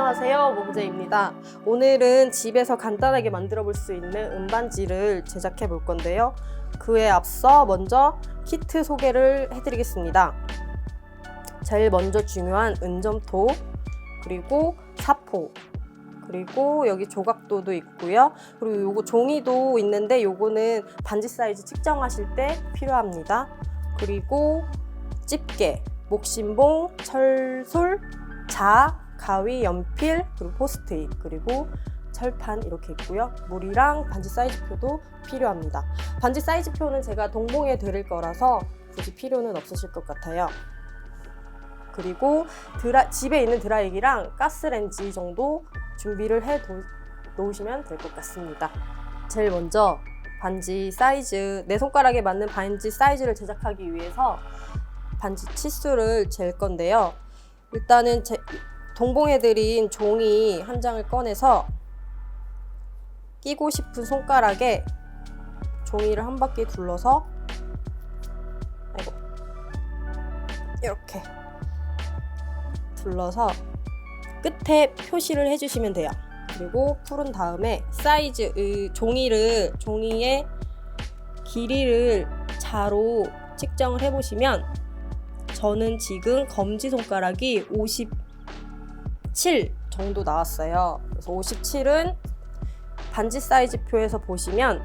안녕하세요, 모브제입니다. 오늘은 집에서 간단하게 만들어 볼 수 있는 은반지를 제작해 볼 건데요. 그에 앞서 먼저 키트 소개를 해드리겠습니다. 제일 먼저 중요한 은점토, 그리고 사포, 그리고 여기 조각도도 있고요. 그리고 요거 종이도 있는데 요거는 반지 사이즈 측정하실 때 필요합니다. 그리고 집게, 목심봉, 철술, 자, 가위, 연필, 그리고 포스트잇, 그리고 철판 이렇게 있고요. 물이랑 반지 사이즈표도 필요합니다. 반지 사이즈표는 제가 동봉해 드릴 거라서 굳이 필요는 없으실 것 같아요. 그리고 집에 있는 드라이기랑 가스레인지 정도 준비를 해 놓으시면 될 것 같습니다. 제일 먼저 반지 사이즈, 내 손가락에 맞는 반지 사이즈를 제작하기 위해서 반지 치수를 잴 건데요. 일단은 동봉해드린 종이 한 장을 꺼내서 끼고 싶은 손가락에 종이를 한 바퀴 둘러서 이렇게 둘러서 끝에 표시를 해주시면 돼요. 그리고 풀은 다음에 사이즈, 종이의 길이를 자로 측정을 해보시면 저는 지금 검지손가락이 57 정도 나왔어요. 그래서 57은 반지 사이즈 표에서 보시면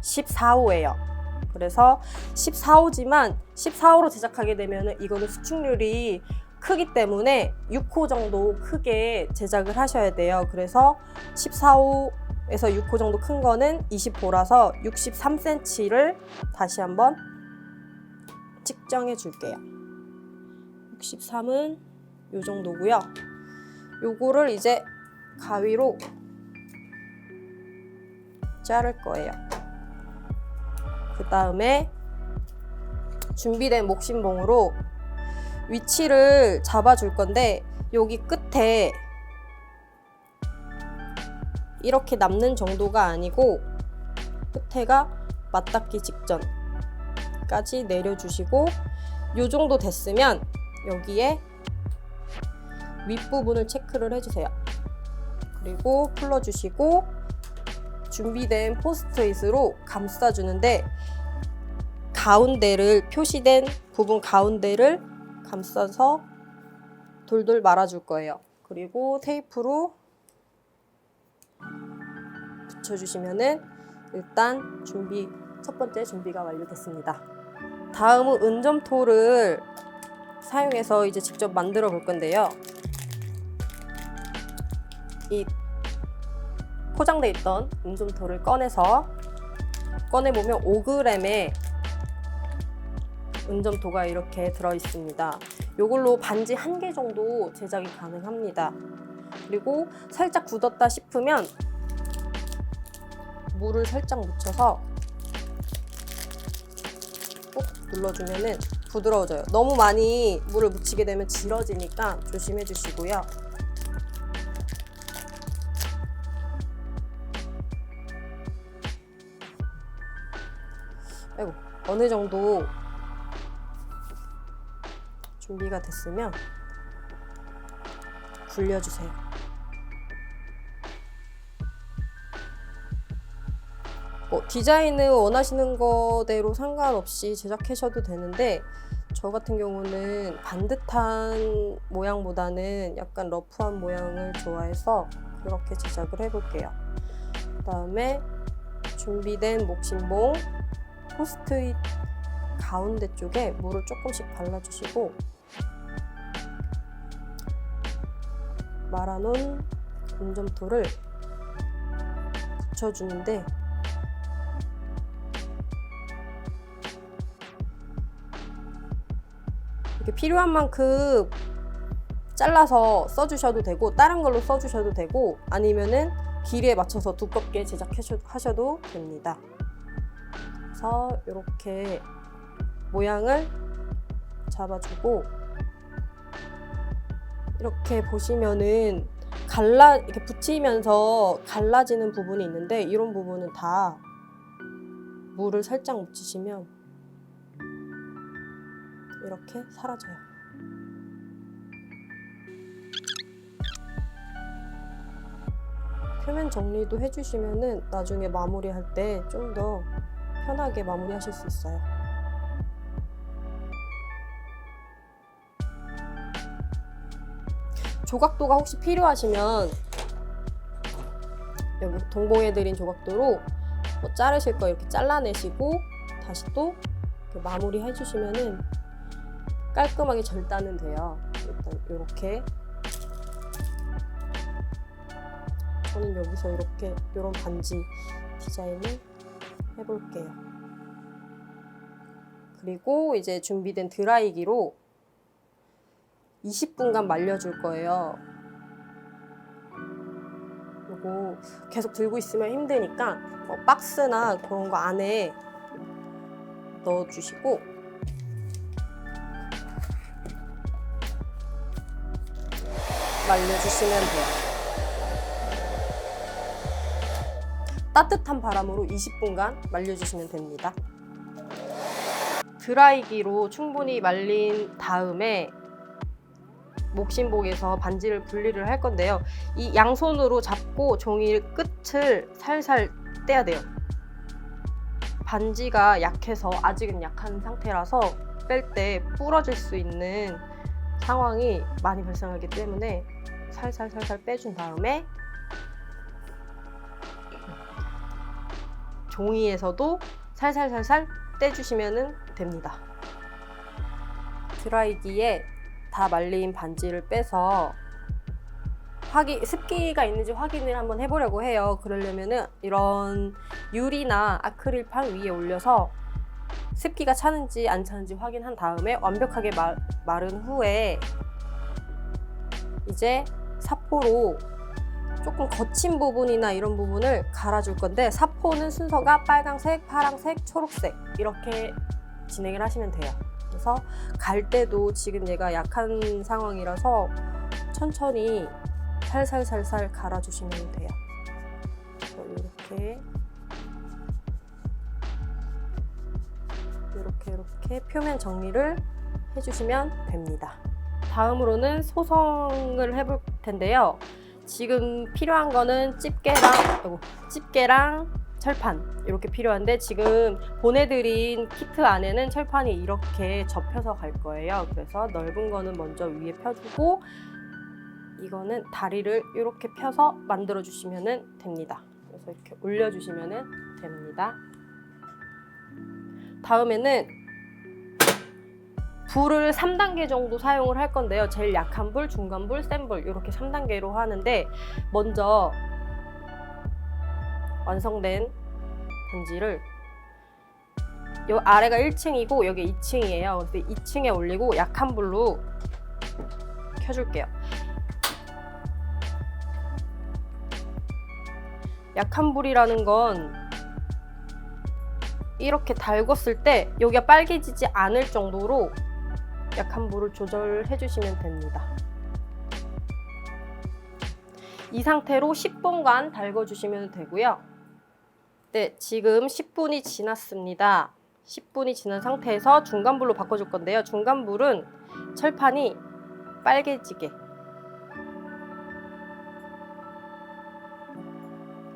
14호예요. 그래서 14호지만 14호로 제작하게 되면 이거는 수축률이 크기 때문에 6호 정도 크게 제작을 하셔야 돼요. 그래서 14호에서 6호 정도 큰 거는 20호라서 63cm를 다시 한번 측정해 줄게요. 63은 요 정도고요. 요거를 이제 가위로 자를 거예요. 그 다음에 준비된 목심봉으로 위치를 잡아줄 건데 여기 끝에 이렇게 남는 정도가 아니고 끝에가 맞닿기 직전까지 내려주시고 요 정도 됐으면 여기에 윗부분을 체크를 해주세요. 그리고 풀러주시고 준비된 포스트잇으로 감싸주는데 가운데를, 표시된 부분 가운데를 감싸서 돌돌 말아줄 거예요. 그리고 테이프로 붙여주시면은 일단 첫 번째 준비가 완료됐습니다. 다음은 은점토를 사용해서 이제 직접 만들어 볼 건데요. 이 포장돼 있던 은점토를 꺼내보면 5g의 은점토가 이렇게 들어있습니다. 이걸로 반지 1개 정도 제작이 가능합니다. 그리고 살짝 굳었다 싶으면 물을 살짝 묻혀서 꾹 눌러주면 부드러워져요. 너무 많이 물을 묻히게 되면 질어지니까 조심해 주시고요. 어느 정도 준비가 됐으면 굴려주세요. 디자인을 원하시는 거대로 상관없이 제작하셔도 되는데 저 같은 경우는 반듯한 모양보다는 약간 러프한 모양을 좋아해서 그렇게 제작을 해볼게요. 그 다음에 준비된 목심봉 포스트잇 가운데 쪽에 물을 조금씩 발라주시고 말아놓은 은점토를 붙여주는데 이렇게 필요한 만큼 잘라서 써주셔도 되고 다른 걸로 써주셔도 되고 아니면은 길이에 맞춰서 두껍게 제작하셔도 됩니다. 그래서 이렇게 모양을 잡아주고 이렇게 보시면은 이렇게 붙이면서 갈라지는 부분이 있는데 이런 부분은 다 물을 살짝 묻히시면 이렇게 사라져요. 표면 정리도 해주시면은 나중에 마무리할 때 좀 더 편하게 마무리하실 수 있어요. 조각도가 혹시 필요하시면 여기 동봉해드린 조각도로 뭐 자르실 거 이렇게 잘라내시고 다시 또 마무리 해주시면은 깔끔하게 절단은 돼요. 일단 이렇게 저는 여기서 이렇게 이런 반지 디자인을 해볼게요. 그리고 이제 준비된 드라이기로 20분간 말려줄 거예요. 요거 계속 들고 있으면 힘드니까 박스나 그런 거 안에 넣어주시고 말려주시면 돼요. 따뜻한 바람으로 20분간 말려주시면 됩니다. 드라이기로 충분히 말린 다음에 목신복에서 반지를 분리를 할 건데요. 이 양손으로 잡고 종이 끝을 살살 떼야 돼요. 반지가 약해서 아직은 약한 상태라서 뺄 때 부러질 수 있는 상황이 많이 발생하기 때문에 살살 빼준 다음에 종이에서도 살살 떼주시면 됩니다. 드라이기에 다 말린 반지를 빼서 습기가 있는지 확인을 한번 해보려고 해요. 그러려면은 이런 유리나 아크릴판 위에 올려서 습기가 차는지 안 차는지 확인한 다음에 완벽하게 마른 후에 이제 사포로 조금 거친 부분이나 이런 부분을 갈아줄 건데, 사포는 순서가 빨강색, 파랑색, 초록색 이렇게 진행을 하시면 돼요. 그래서 갈 때도 지금 얘가 약한 상황이라서 천천히 살살 갈아주시면 돼요. 이렇게 표면 정리를 해주시면 됩니다. 다음으로는 소성을 해볼 텐데요. 지금 필요한 거는 집게랑 철판 이렇게 필요한데, 지금 보내드린 키트 안에는 철판이 이렇게 접혀서 갈 거예요. 그래서 넓은 거는 먼저 위에 펴주고 이거는 다리를 이렇게 펴서 만들어 주시면 됩니다. 그래서 이렇게 올려주시면 됩니다. 다음에는 불을 3단계 정도 사용을 할 건데요. 제일 약한 불, 중간 불, 센 불 이렇게 3단계로 하는데, 먼저 완성된 반지를 요 아래가 1층이고 여기 2층이에요. 그래서 2층에 올리고 약한 불로 켜줄게요. 약한 불이라는 건 이렇게 달궜을 때 여기가 빨개지지 않을 정도로 약한 불을 조절해 주시면 됩니다. 이 상태로 10분간 달궈주시면 되고요. 네, 지금 10분이 지났습니다. 10분이 지난 상태에서 중간불로 바꿔줄 건데요. 중간불은 철판이 빨개지게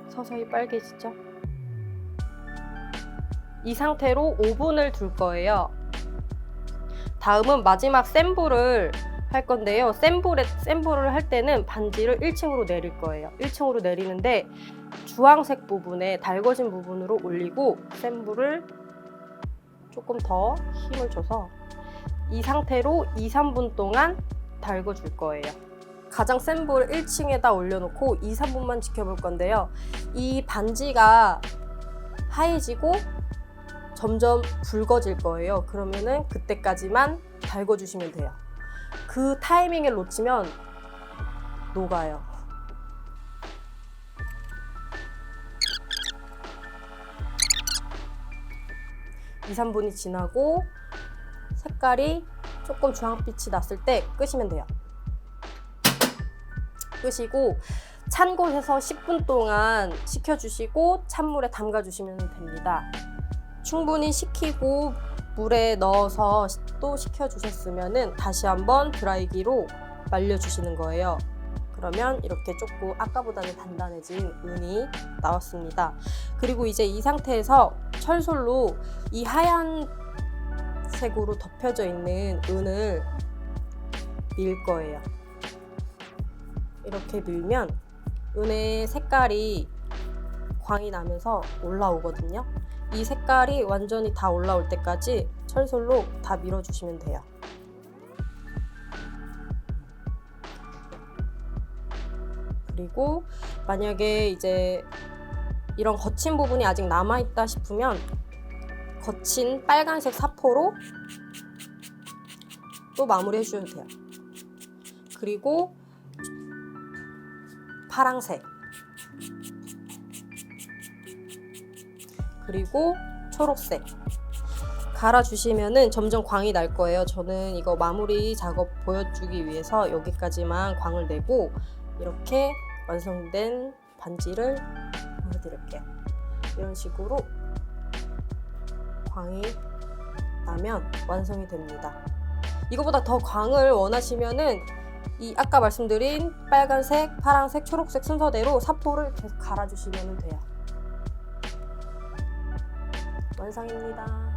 서서히 빨개지죠? 이 상태로 5분을 둘 거예요. 다음은 마지막 센 불을 할 건데요. 센 불을 할 때는 반지를 1층으로 내릴 거예요. 1층으로 내리는데 주황색 부분에 달궈진 부분으로 올리고 센 불을 조금 더 힘을 줘서 이 상태로 2-3분 동안 달궈줄 거예요. 가장 센 불을 1층에다 올려놓고 2-3분만 지켜볼 건데요. 이 반지가 하얘지고 점점 붉어질 거예요. 그러면은 그때까지만 달궈주시면 돼요. 그 타이밍을 놓치면 녹아요. 이, 3분이 지나고 색깔이 조금 주황빛이 났을 때 끄시면 돼요. 끄시고 찬 곳에서 10분 동안 식혀주시고 찬물에 담가주시면 됩니다. 충분히 식히고 물에 넣어서 또 식혀주셨으면 다시 한번 드라이기로 말려주시는 거예요. 그러면 이렇게 조금 아까보다는 단단해진 은이 나왔습니다. 그리고 이제 이 상태에서 철솔로 이 하얀 색으로 덮여져 있는 은을 밀 거예요. 이렇게 밀면 은의 색깔이 광이 나면서 올라오거든요. 이 색깔이 완전히 다 올라올 때까지 철솔로 다 밀어주시면 돼요. 그리고 만약에 이제 이런 거친 부분이 아직 남아있다 싶으면 거친 빨간색 사포로 또 마무리 해주셔도 돼요. 그리고 파랑색, 그리고 초록색 갈아주시면은 점점 광이 날 거예요. 저는 이거 마무리 작업 보여주기 위해서 여기까지만 광을 내고 이렇게 완성된 반지를 보여드릴게요. 이런 식으로 광이 나면 완성이 됩니다. 이거보다 더 광을 원하시면은 이 아까 말씀드린 빨간색, 파란색, 초록색 순서대로 사포를 계속 갈아주시면 돼요. 완성입니다.